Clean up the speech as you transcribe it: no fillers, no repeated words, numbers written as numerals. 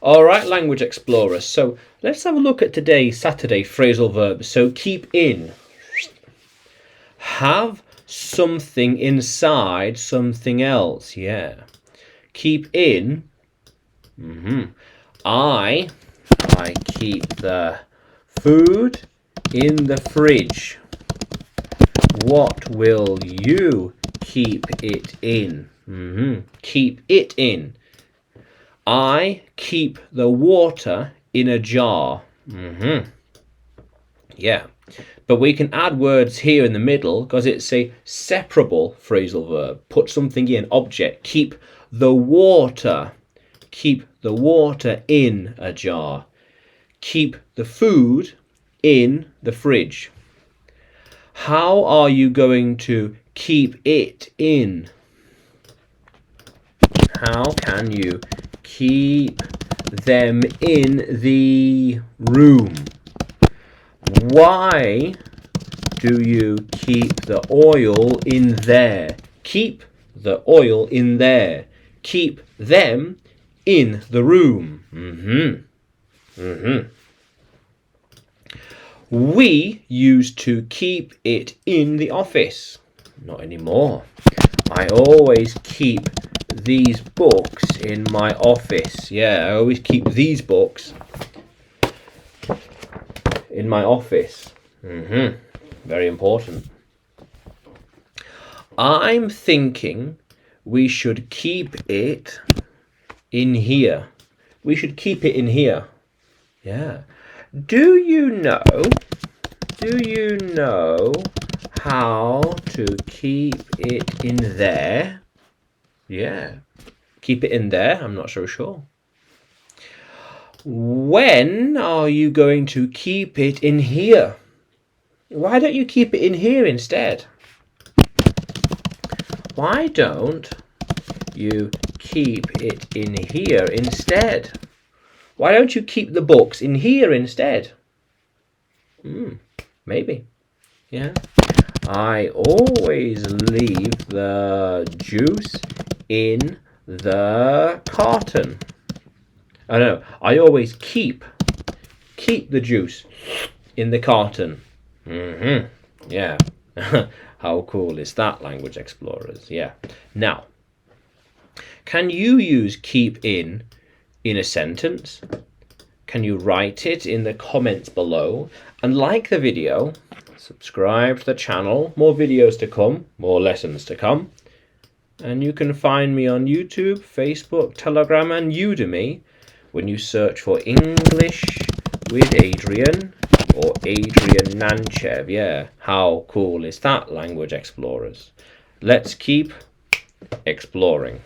All right, language explorers. So let's have a look at today's Saturday phrasal verbs. So keep in. Have something inside something else. Yeah. Keep in. I keep the food in the fridge. What will you keep it in? Keep it in. I keep the water in a jar. Yeah. But we can add words here in the middle because it's a separable phrasal verb. Put something in, object. Keep the water. Keep the water in a jar. Keep the food in the fridge. How are you going to keep it in? How can you keep them in the room? Why do you keep the oil in there? Keep the oil in there. Keep them in the room. We used to keep it in the office. Not anymore. I always keep these books in my office. Yeah, I always keep these books in my office. Very important. I'm thinking we should keep it in here. We should keep it in here. Yeah. Do you know how to keep it in there? Yeah. Keep it in there? I'm not so sure. When are you going to keep it in here? Why don't you keep it in here instead? Why don't you keep it in here instead? Why don't you keep the books in here instead? Maybe. Yeah. I always leave the juice in the carton. I know. I always keep the juice in the carton. Yeah. How cool is that, language explorers? Yeah. Now, can you use keep in a sentence? Can you write it in the comments below? And like the video, subscribe to the channel. More videos to come, more lessons to come. And you can find me on YouTube, Facebook, Telegram, and Udemy when you search for English with Adrian or Adrian Nanchev. Yeah, how cool is that, language explorers? Let's keep exploring.